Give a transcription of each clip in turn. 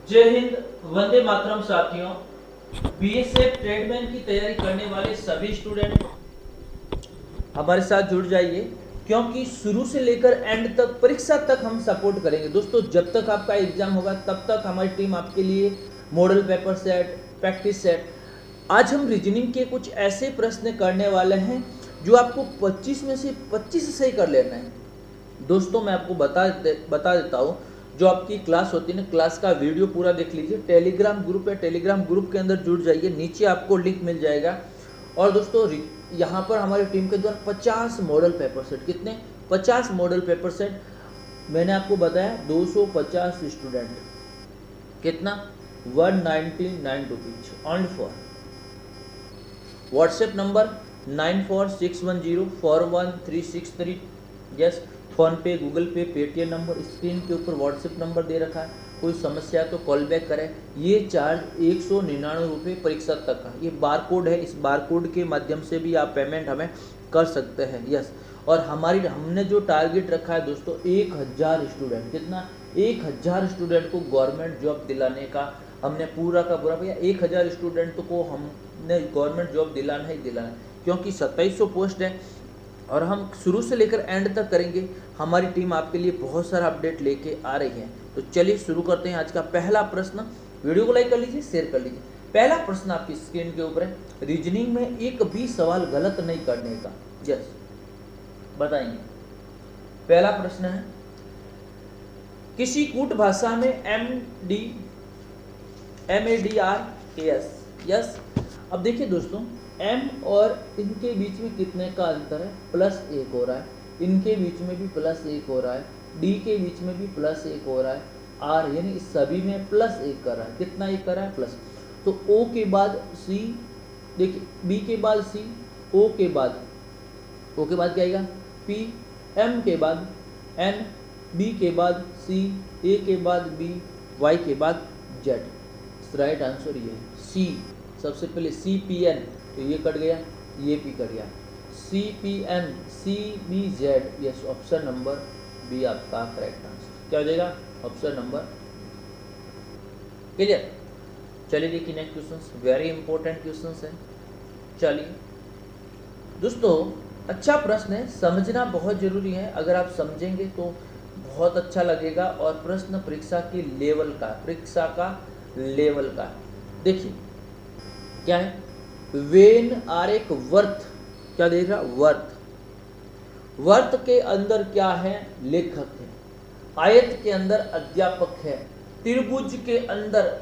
जय हिंद, वंदे मातरम साथियों। BSF tradesman की तैयारी करने वाले सभी स्टूडेंट हमारे साथ जुड़ जाइए, क्योंकि शुरू से लेकर एंड तक, परीक्षा तक हम सपोर्ट करेंगे। दोस्तों, जब तक आपका एग्जाम होगा तब तक हमारी टीम आपके लिए model paper set, practice set. आज हम रीजनिंग के कुछ ऐसे प्रश्न करने वाले हैं जो आपको 25 में से 25 सही कर लेना है। दोस्तों, मैं आपको बता देता हूँ, जो आपकी क्लास होती है ना, क्लास का वीडियो पूरा देख लीजिए। टेलीग्राम ग्रुप है, टेलीग्राम ग्रुप के अंदर जुड़ जाइए, नीचे आपको लिंक मिल जाएगा। और दोस्तों, यहाँ पर हमारी टीम के द्वारा 50 मॉडल पेपर सेट, कितने 50 मॉडल पेपर सेट, मैंने आपको बताया 250 स्टूडेंट, कितना 199 rupees only for. WhatsApp number 9461041363। Yes, phone पे, गूगल पे, पेटीएम नंबर स्क्रीन के ऊपर व्हाट्सएप नंबर दे रखा है। कोई समस्या तो कॉल बैक करें। ये चार्ज 199 रुपये परीक्षा तक का, ये बार कोड है। इस बार कोड के माध्यम से भी आप पेमेंट हमें कर सकते हैं। यस, और हमने जो टारगेट रखा है दोस्तों, 1000 स्टूडेंट, कितना 1000 स्टूडेंट को गवर्नमेंट जॉब दिलाने का हमने पूरा का पूरा, भैया 1000 स्टूडेंट को हमने गवर्नमेंट जॉब दिलाना ही दिलाना, क्योंकि 2700 पोस्ट है और हम शुरू से लेकर एंड तक करेंगे। हमारी टीम आपके लिए बहुत सारा अपडेट लेके आ रही है। तो चलिए शुरू करते हैं। आज का पहला प्रश्न, वीडियो को लाइक कर लीजिए, शेयर कर लीजिए। पहला प्रश्न आपकी स्क्रीन के ऊपर है, रीजनिंग में एक भी सवाल गलत नहीं करने का। यस, बताएंगे। पहला प्रश्न है, किसी कूट भाषा में MADR यस। अब देखिए दोस्तों, M और इनके बीच में कितने का अंतर है, +1 हो रहा है। इनके बीच में भी +1 हो रहा है। D के बीच में भी +1 हो रहा है। R यानी इस सभी में +1 कर रहा है। कितना 1 कर रहा है, प्लस। तो O के बाद C, देखिए B के बाद C, O के बाद क्या आएगा P, M के बाद N, B के बाद C, A के बाद B, Y के बाद Z। राइट आंसर ये है C। सबसे पहले CPN, तो ये कट गया, ये भी कट गया। CPN CBZ, yes, option number B आपका करेक्ट आंसर। क्या हो जाएगा, ऑप्शन नंबर। क्लियर। चलिए देखिए next question, very important question है। चलिए दोस्तों, अच्छा प्रश्न है, समझना बहुत जरूरी है। अगर आप समझेंगे तो बहुत अच्छा लगेगा। और प्रश्न परीक्षा के लेवल का, परीक्षा का लेवल का। देखिए क्या है, वेन आरेख वर्त, क्या देख रहा, वर्त। वर्त के अंदर क्या है, लेखक है। आयत के अंदर अध्यापक है। त्रिभुज के अंदर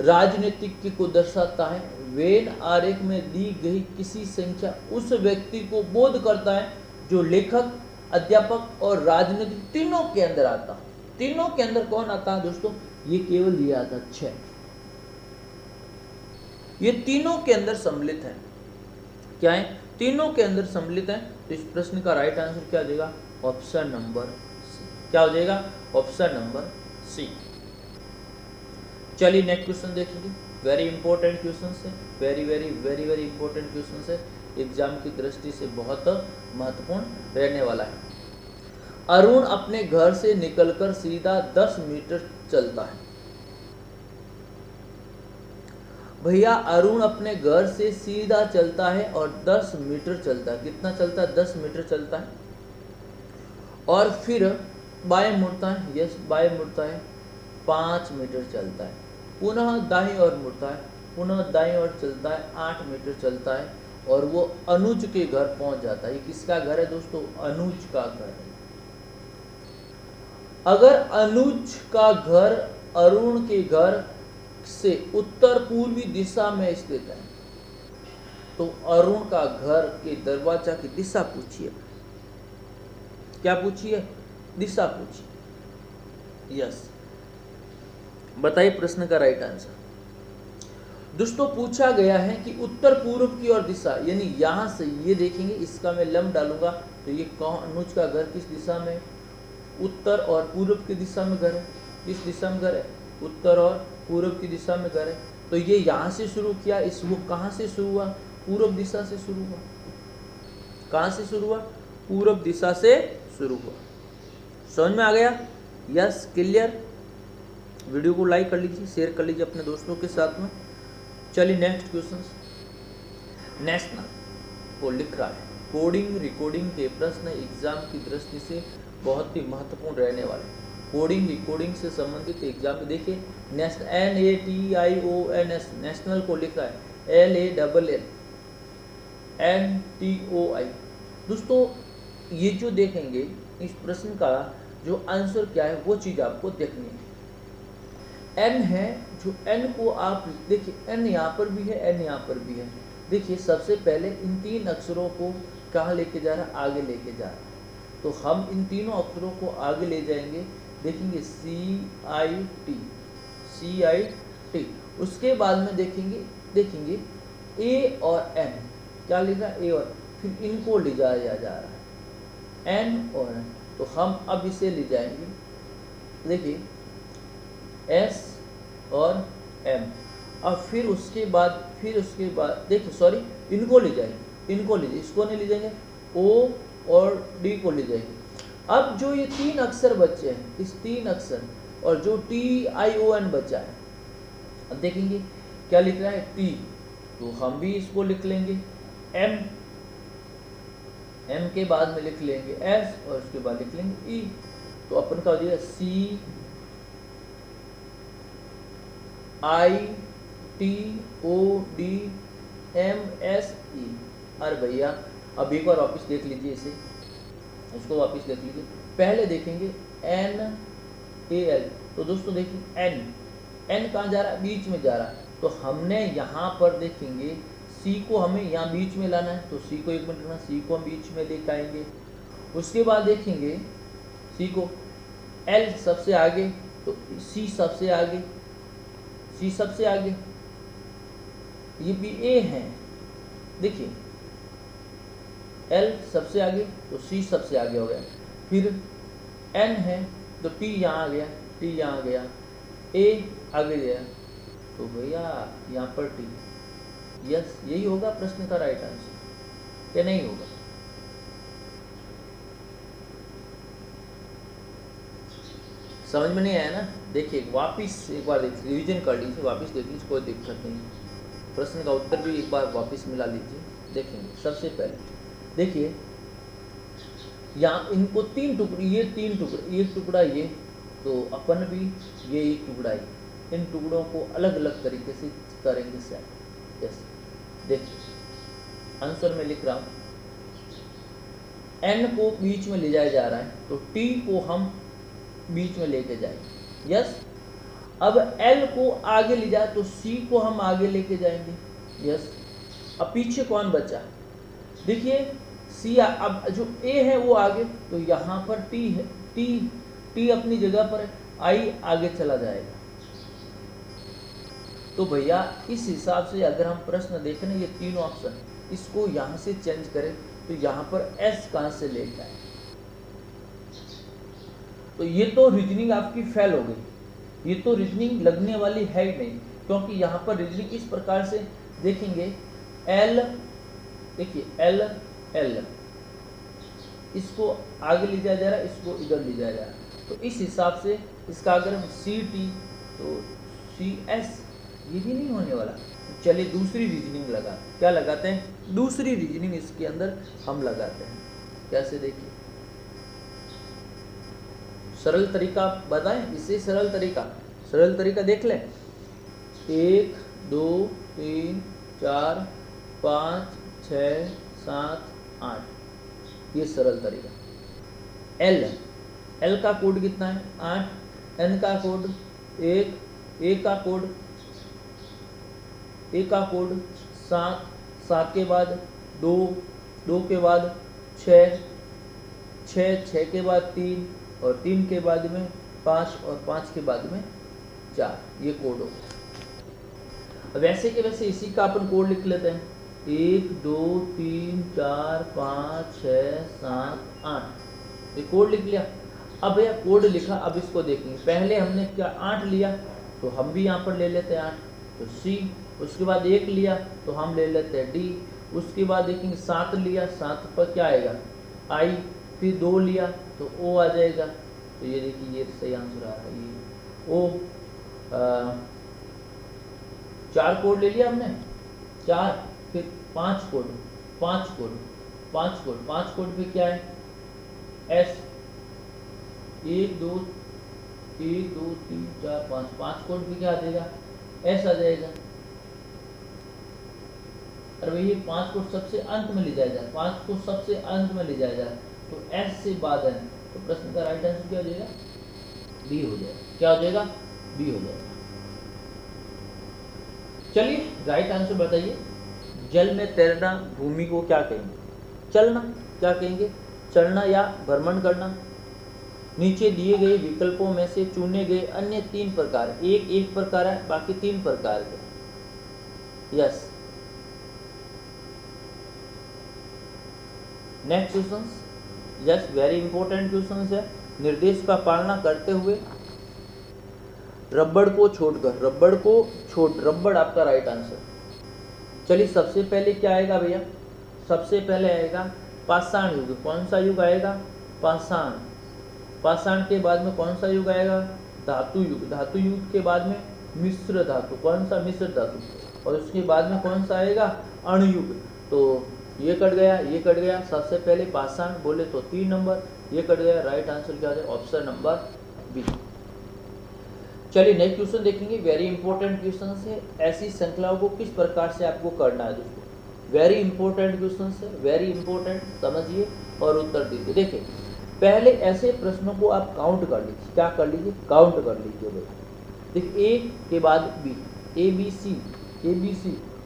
राजनीतिज्ञ को दर्शाता है। वेन आरेख में दी गई किसी संख्या उस व्यक्ति को बोध करता है जो लेखक, अध्यापक और राजनीतिक तीनों के अंदर आता है। तीनों के अंदर कौन आता है दोस्तों, ये केवल ये आता है 6, ये तीनों के अंदर सम्मिलित है। क्या है, तीनों के अंदर सम्मिलित है। तो इस प्रश्न का राइट आंसर क्या हो जाएगा, ऑप्शन नंबर सी। क्या हो जाएगा, ऑप्शन नंबर सी। चलिए नेक्स्ट क्वेश्चन देखेंगे। वेरी इंपॉर्टेंट क्वेश्चन है, very very very very important question है। एग्जाम की दृष्टि से बहुत महत्वपूर्ण रहने वाला है। अरुण अपने घर से निकलकर सीधा 10 मीटर चलता है। भैया अरुण अपने घर से सीधा चलता है और 10 मीटर चलता है। कितना चलता है, 10 मीटर चलता है। और फिर बाएं मुड़ता है, यस बाएं मुड़ता है, 5 मीटर चलता है। पुनः दाईं ओर मुड़ता है, पुनः दाईं ओर चलता है, 8 मीटर चलता है और वो अनुज के घर पहुंच जाता है। ये किसका घर है दोस्तों, अनुज का घर है। अगर अनुज का घर अरुण के घर से उत्तर पूर्वी दिशा में स्थित है, तो अरुण का घर के दरवाजा की दिशा पूछिए। क्या पूछिए, दिशा पूछिए। यस, बताइए प्रश्न का राइट आंसर। दोस्तों पूछा गया है कि उत्तर पूर्व की ओर दिशा, यानी यहां से ये देखेंगे, इसका मैं लंब डालूंगा तो ये अनुज का घर किस दिशा में, उत्तर और पूर्व की दिशा में घर है। किस दिशा में घर है, उत्तर और पूर्व की दिशा में घर है। तो ये यहाँ से शुरू किया, इस वो कहाँ से शुरू हुआ, पूर्व दिशा से शुरू हुआ। कहाँ से शुरू हुआ, पूर्व दिशा से शुरू हुआ। समझ में आ गया, यस क्लियर। वीडियो को लाइक कर लीजिए, शेयर कर लीजिए अपने दोस्तों के साथ में। चलिए नेक्स्ट क्वेश्चन। नेशनल को लिख रहा है कोडिंग रिकॉर्डिंग के प्रश्न एग्जाम की दृष्टि से बहुत ही महत्वपूर्ण रहने वाले। कोडिंग रिकॉर्डिंग से संबंधित एग्जाम में देखिए नेशनल NATIONS नेशनल को लिख रहा है LALLNTOI। दोस्तों ये जो देखेंगे इस प्रश्न का जो आंसर क्या है वो चीज़ आपको देखनी है। N है, जो N को आप देखिए N यहाँ पर भी है, N यहाँ पर भी है। देखिए सबसे पहले इन तीन अक्षरों को कहाँ लेके जा रहा है, आगे लेके जा रहा है। तो हम इन तीनों अक्षरों को आगे ले जाएंगे, देखेंगे CIT। उसके बाद में देखेंगे A और N, क्या लिखा है A और, फिर इनको ले जाया जा रहा है N और N। तो हम अब इसे ले जाएंगे, देखिए S और M। अब फिर उसके बाद देखिए सॉरी इनको ले जाएंगे, इसको नहीं ले जाएंगे, O और D को ले जाएंगे। अब जो ये तीन अक्षर बचे हैं, इस तीन अक्षर और जो TION बचा है, अब देखेंगे क्या लिख रहा है T, तो हम भी इसको लिख लेंगे M के बाद में लिख लेंगे S और उसके बाद लिख लेंगे E। तो अपन का हो जाएगा CITODMSE। अरे भैया अब एक बार वापस देख लीजिए इसको वापस देख लीजिए। पहले देखेंगे NAL, तो दोस्तों देखिए N कहाँ जा रहा है, बीच में जा रहा है। तो हमने यहाँ पर देखेंगे C को हमें यहाँ बीच में लाना है, तो C को एक मिनट रखना, C को हम बीच में लेकर आएंगे। उसके बाद देखेंगे C को L सबसे आगे, तो C सबसे आगे, ये भी A है, देखिए L सबसे आगे तो C सबसे आगे हो गया। फिर N है तो T यहाँ आ गया, A आगे गया, तो भैया यहाँ पर T। यस, यही होगा प्रश्न का राइट आंसर, क्या नहीं होगा? समझ में नहीं आया ना? देखिए वापिस एक बार देखिए, रिवीजन कर लीजिए, वापिस देख लीजिए, कोई दिक्कत नहीं। प्रश्न का उत्तर भी एक बार वापिस मिला लीजिए। देखेंगे सबसे पहले देखिए यहाँ इनको तीन टुकड़े, ये तीन टुकड़े, एक टुकड़ा ये, तो अपन भी ये एक टुकड़ा ये, इन टुकड़ों को अलग अलग तरीके से करेंगे सेट। यस, देखिए आंसर में लिख रहा हूँ N को बीच में ले जाया जा रहा है, तो T को हम बीच में लेके जाएंगे। यस, अब L को आगे ले जाए तो C को हम आगे लेके जाएंगे। यस, अब पीछे कौन बचा, देखिए C, अब जो A है वो आगे, तो यहाँ पर T है, T अपनी जगह पर है, I आगे चला जाएगा। तो भैया इस हिसाब से अगर हम प्रश्न देखें ना, ये तीनों ऑप्शन, इसको यहाँ से चेंज करें तो यहाँ पर S कहाँ से लेकर आए, तो ये तो रीजनिंग आपकी फेल हो गई, ये तो रीजनिंग लगने वाली है ही नहीं। क्योंकि यहाँ पर रीजनिंग इस प्रकार से देखेंगे L, देखिए L इसको आगे ले जाया जा रहा है, इसको इधर ले जाया जा रहा है, तो इस हिसाब से इसका अगर हम CT तो CS, ये भी नहीं होने वाला। तो चलिए दूसरी रीजनिंग लगा, क्या लगाते हैं, दूसरी रीजनिंग इसके अंदर हम लगाते हैं। कैसे, देखिए सरल तरीका बताएं, इससे सरल तरीका देख लें। 1 2 3 4 5 6 7 8, ये सरल तरीका। L का कोड कितना है 8, N का कोड 1, A का कोड 7 के बाद 2 के बाद 6 के बाद 3 और 3 के बाद में 5 और 5 के बाद में 4, ये कोड हो। वैसे के वैसे इसी का अपन कोड लिख लेते हैं, 1 2 3 4 5 6 7 8, ये कोड लिख लिया। अब भैया कोड लिखा, अब इसको देखेंगे, पहले हमने क्या 8 लिया, तो हम भी यहाँ पर ले लेते हैं 8, तो C। उसके बाद 1 लिया तो हम ले लेते हैं D। उसके बाद देखेंगे 7 लिया, 7 पर क्या आएगा I, फिर 2 लिया तो O आ जाएगा, तो ये देखिए ये सही आंसर आ रहा है, ये O। 4 कोड ले लिया हमने, 4, फिर 5 कोड, 5 कोड, 5 कोड, 5 कोड पे क्या है, एस, 1 2 3 4 5, 5 कोड पे क्या आ जाएगा, एस आ जाएगा। और वही 5 को सबसे अंत में ले जाया जाए, 5 को सबसे अंत में ले जाया जाए तो एस से बाद है, तो प्रश्न का राइट आंसर क्या हो जाएगा, बी हो जाएगा। क्या हो जाएगा, बी हो जाएगा। चलिए राइट आंसर बताइए। जल में तैरना भूमि को क्या कहेंगे, चलना, क्या कहेंगे, चलना या भ्रमण करना। नीचे दिए गए विकल्पों में से चुने गए अन्य 3 प्रकार, एक प्रकार है, बाकी 3 प्रकार के। Yes, next question, yes very important question है। निर्देश का पालना करते हुए रबड़ को छोड़कर, रबड़ आपका राइट आंसर। चलिए सबसे पहले क्या आएगा भैया, सबसे पहले आएगा पाषाण युग। कौन सा युग आएगा, पाषाण। पाषाण के बाद में कौन सा युग आएगा, धातु युग। धातु युग के बाद में मिश्र धातु, कौन सा, मिश्र धातु। और उसके बाद में कौन सा आएगा, अणुयुग। तो ये कट गया, ये कट गया। सबसे पहले पाषाण बोले तो 3 नंबर, ये कट गया। राइट आंसर क्या है, ऑप्शन नंबर बी। चलिए नेक्स्ट क्वेश्चन देखेंगे, वेरी इंपॉर्टेंट क्वेश्चन है। ऐसी श्रृंखलाओं को किस प्रकार से आपको करना है दोस्तों, वेरी इंपॉर्टेंट क्वेश्चन है, वेरी इंपॉर्टेंट, समझिए और उत्तर दीजिए। देखिए पहले ऐसे प्रश्नों को आप काउंट कर लीजिए, क्या कर लीजिए, काउंट कर लीजिए भाई। देखिए ए के बाद बी, ए बी सी,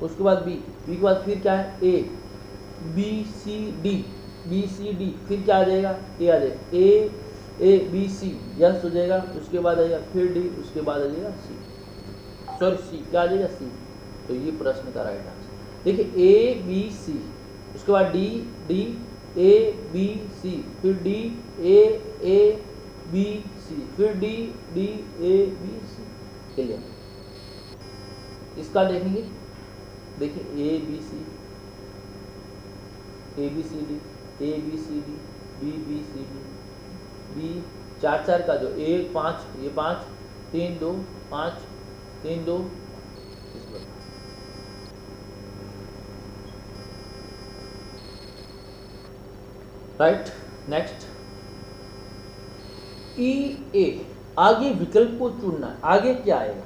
उसके बाद बी के बाद फिर क्या है, ए बी सी डी, फिर क्या आ जाएगा, ए आ जाएगा, ए बी सी, यस हो जाएगा। उसके बाद आ जाएगा फिर डी, उसके बाद आ जाएगा सी, सॉरी सी, क्या आ जाएगा, सी। तो ये प्रश्न का राइट आंसर। देखिए ए बी सी, उसके बाद डी ए बी सी, फिर डी ए बी सी, फिर D A B C. Clear, इसका देखेंगे। देखिए A B C D, A B C D, B C D, B 4 का जो ए 5, ये 5 3 2 5 3 2, राइट। नेक्स्ट ई ए, आगे विकल्प को चुनना है। आगे क्या आएगा,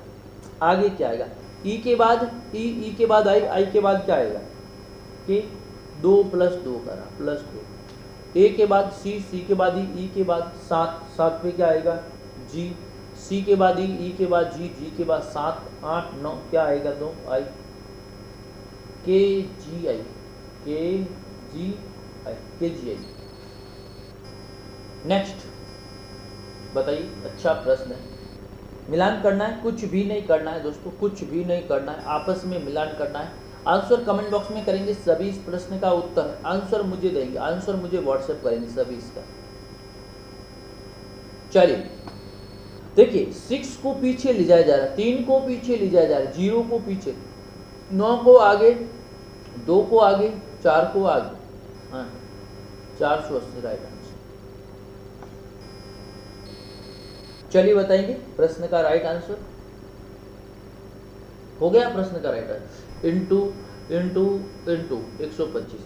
आगे क्या आएगा, ई के बाद ई के बाद आई के बाद क्या आएगा, कि 2 + 2 करा +2। ए के बाद सी के बाद ई के बाद 7 पे क्या आएगा, जी। सी के बाद ई के बाद जी के बाद 7 8 9, क्या आएगा, 2 आई, के जी आई। नेक्स्ट बताइए, अच्छा प्रश्न है। मिलान करना है, कुछ भी नहीं करना है दोस्तों, कुछ भी नहीं करना है, आपस में मिलान करना है। आंसर कमेंट बॉक्स में करेंगे, सभी इस प्रश्न का उत्तर आंसर मुझे देंगे, आंसर मुझे व्हाट्सएप करेंगे सभी इसका। चलिए देखिए 6 को पीछे ले जाया जा रहा है, 3 को पीछे ले जाया जा रहा है, 0 को पीछे, 9 को आगे, 2 को आगे, 4 को आगे, हाँ 480 राइट आंसर। चलिए बताएंगे प्रश्न का राइट आंसर। हो गया प्रश्न का राइट आंसर, इंटू 125।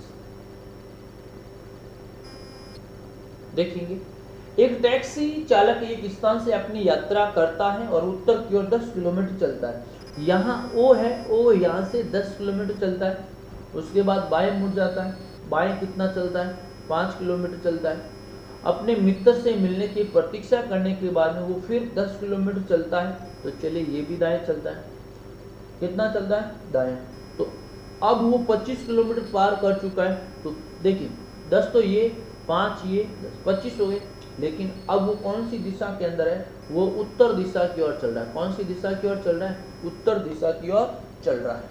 देखेंगे एक टैक्सी चालक एक स्थान से अपनी यात्रा करता है और उत्तर की ओर 10 किलोमीटर चलता है। यहाँ ओ है, ओ यहाँ से 10 किलोमीटर चलता है, उसके बाद बाएं मुड़ जाता है। बाएं कितना चलता है, 5 किलोमीटर चलता है। अपने मित्र से मिलने की प्रतीक्षा करने के बाद में वो फिर 10 किलोमीटर चलता है। तो चलिए ये भी दाएं चलता है, कितना चलता है, दाएं। तो अब वो 25 किलोमीटर पार कर चुका है। तो देखिए 10 तो ये, 5 ये, 10 25 हो गए। लेकिन अब वो कौन सी दिशा के अंदर है, वो उत्तर दिशा की ओर चल रहा है। कौन सी दिशा की ओर चल रहा है, उत्तर दिशा की ओर चल रहा है।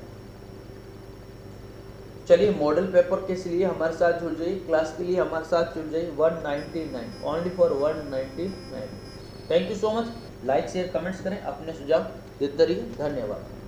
चलिए मॉडल पेपर के लिए हमारे साथ जुड़ जाइए, क्लास के लिए हमारे साथ जुड़ जाइए। 199 only for 199। Thank you so much. Like share comments करें, अपने सुझाव देते रहिए। धन्यवाद।